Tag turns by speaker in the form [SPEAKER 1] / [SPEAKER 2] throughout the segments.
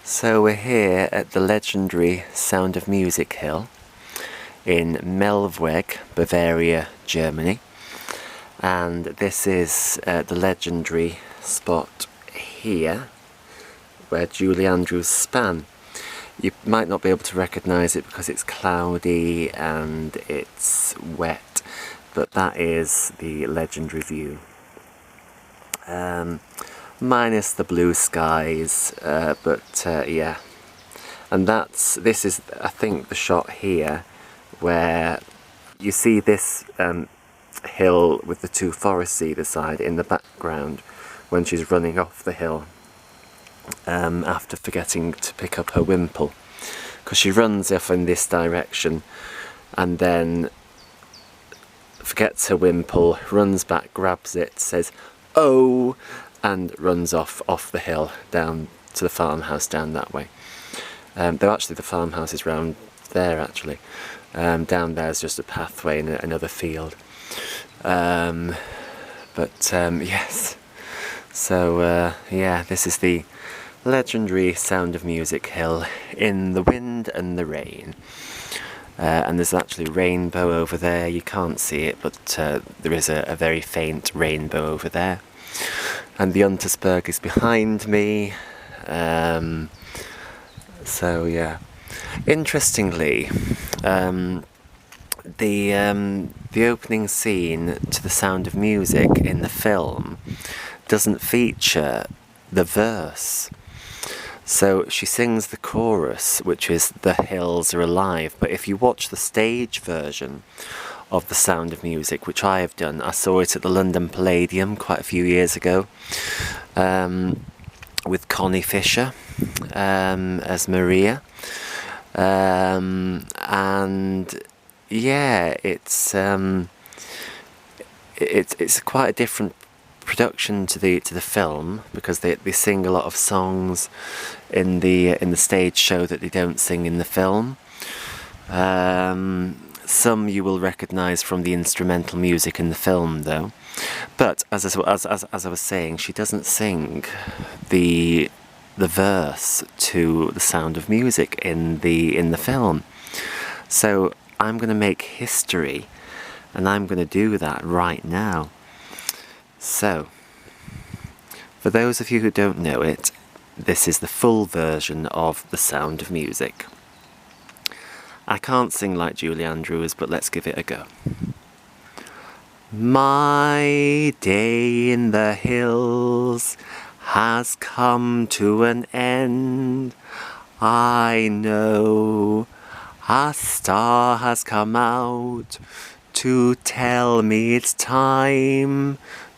[SPEAKER 1] So we're here at the legendary Sound of Music Hill in Melweg, Bavaria, Germany. And this is the legendary spot here where Julie Andrews span. You might not be able to recognise it because it's cloudy and it's wet, but that is the legendary view. Minus the blue skies, yeah. And this is, I think, the shot here where you see this hill with the two forests either side in the background when she's running off the hill after forgetting to pick up her wimple, because she runs off in this direction and then forgets her wimple, runs back, grabs it, says "oh," and runs off the hill down to the farmhouse down that way. Though actually the farmhouse is round there actually. Down there is just a pathway in another field. Yes. So yeah, this is the legendary Sound of Music Hill in the wind and the rain. And there's actually rainbow over there. You can't see it, but there is a very faint rainbow over there. And the Untersberg is behind me. So yeah. Interestingly, the opening scene to The Sound of Music in the film doesn't feature the verse. So she sings the chorus, which is "The Hills Are Alive," but if you watch the stage version of The Sound of Music, which I have done, I saw it at the London Palladium quite a few years ago, with Connie Fisher as Maria, and yeah, it's quite a different production to the film, because they sing a lot of songs in the stage show that they don't sing in the film. Some you will recognise from the instrumental music in the film, though. But as I was saying, she doesn't sing the verse to The Sound of Music in the film. So I'm going to make history, and I'm going to do that right now. So, for those of you who don't know it, this is the full version of The Sound of Music. I can't sing like Julie Andrews, but let's give it a go. My day in the hills has come to an end. I know a star has come out to tell me it's time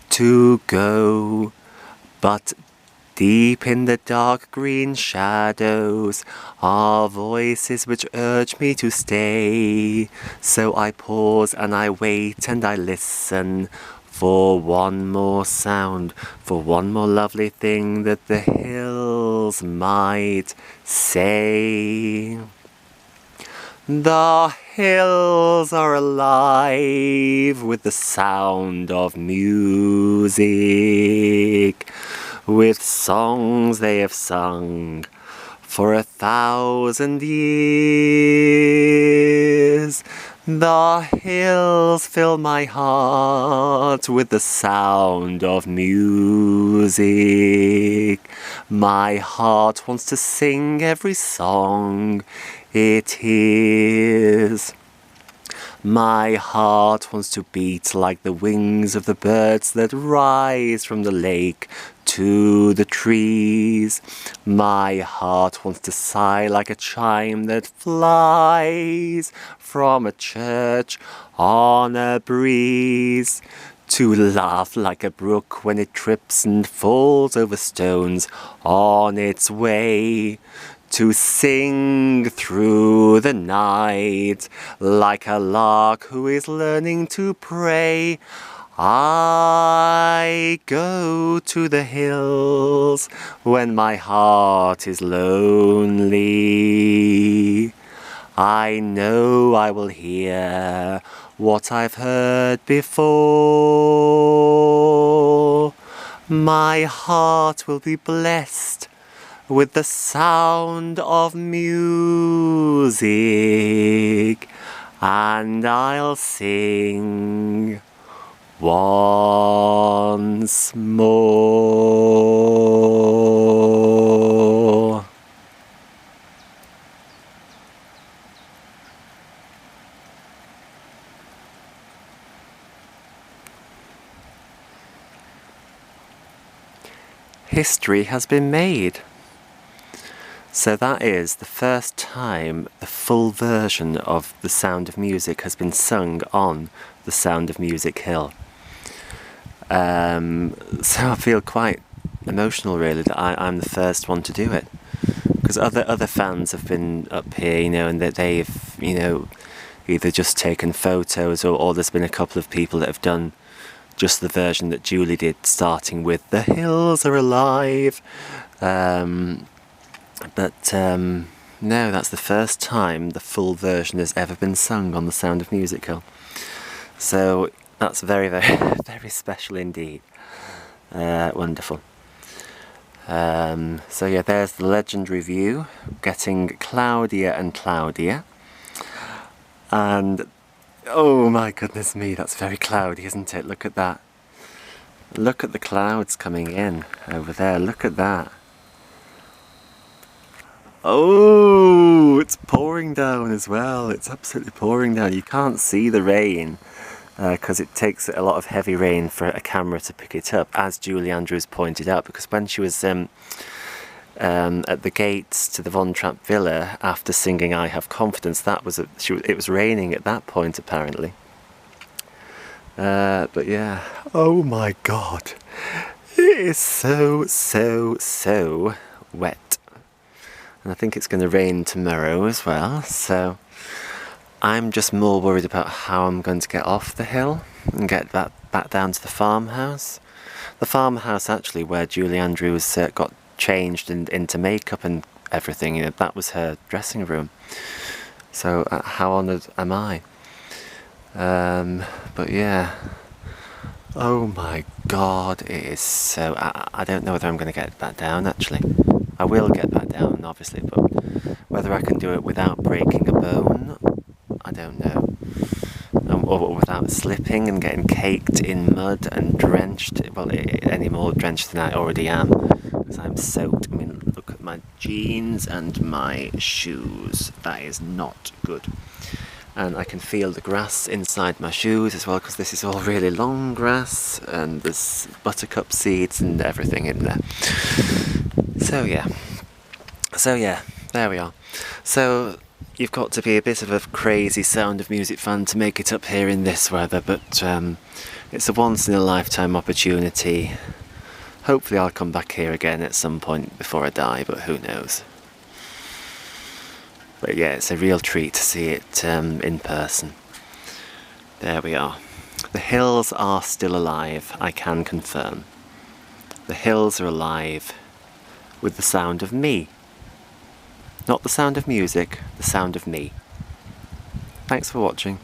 [SPEAKER 1] to go, but deep in the dark green shadows are voices which urge me to stay. So I pause and I wait and I listen for one more sound, for one more lovely thing that the hills might say. The hills are alive with the sound of music, with songs they have sung for 1,000 years. The hills fill my heart with the sound of music. My heart wants to sing every song it hears. My heart wants to beat like the wings of the birds that rise from the lake to the trees. My heart wants to sigh like a chime that flies from a church on a breeze, to laugh like a brook when it trips and falls over stones on its way, to sing through the night like a lark who is learning to pray. I go to the hills when my heart is lonely. I know I will hear what I've heard before. My heart will be blessed with the sound of music, and I'll sing once more. History has been made. So that is the first time the full version of The Sound of Music has been sung on the Sound of Music Hill. So I feel quite emotional, really, that I'm the first one to do it, because other fans have been up here, you know, and that they've, you know, either just taken photos or there's been a couple of people that have done just the version that Julie did, starting with "The Hills Are Alive." No, that's the first time the full version has ever been sung on the Sound of Music Hill. So that's very, very, very special indeed. Wonderful. So yeah, there's the legendary view, getting cloudier and cloudier. And oh my goodness me, that's very cloudy, isn't it? Look at that. Look at the clouds coming in over there. Look at that. Oh, it's pouring down as well. It's absolutely pouring down. You can't see the rain because it takes a lot of heavy rain for a camera to pick it up, as Julie Andrews pointed out, because when she was at the gates to the Von Trapp Villa after singing "I Have Confidence," it was raining at that point apparently. But yeah, oh my god, it is so wet. And I think it's going to rain tomorrow as well, so I'm just more worried about how I'm going to get off the hill and get back down to the farmhouse. The farmhouse, actually, where Julie Andrews got changed into makeup and everything, you know, that was her dressing room. So how honoured am I? But yeah, oh my god, it is so... I don't know whether I'm going to get back down, actually. I will get back down, obviously, but whether I can do it without breaking a bone, I don't know. Or without slipping and getting caked in mud and drenched, well, any more drenched than I already am, because I'm soaked. I mean, look at my jeans and my shoes. That is not good. And I can feel the grass inside my shoes as well, because this is all really long grass, and there's buttercup seeds and everything in there. So yeah, there we are. So you've got to be a bit of a crazy Sound of Music fan to make it up here in this weather, but it's a once in a lifetime opportunity. Hopefully I'll come back here again at some point before I die, but who knows. But yeah, it's a real treat to see it in person. There we are. The hills are still alive, I can confirm. The hills are alive with the sound of me. Not the sound of music, the sound of me. Thanks for watching.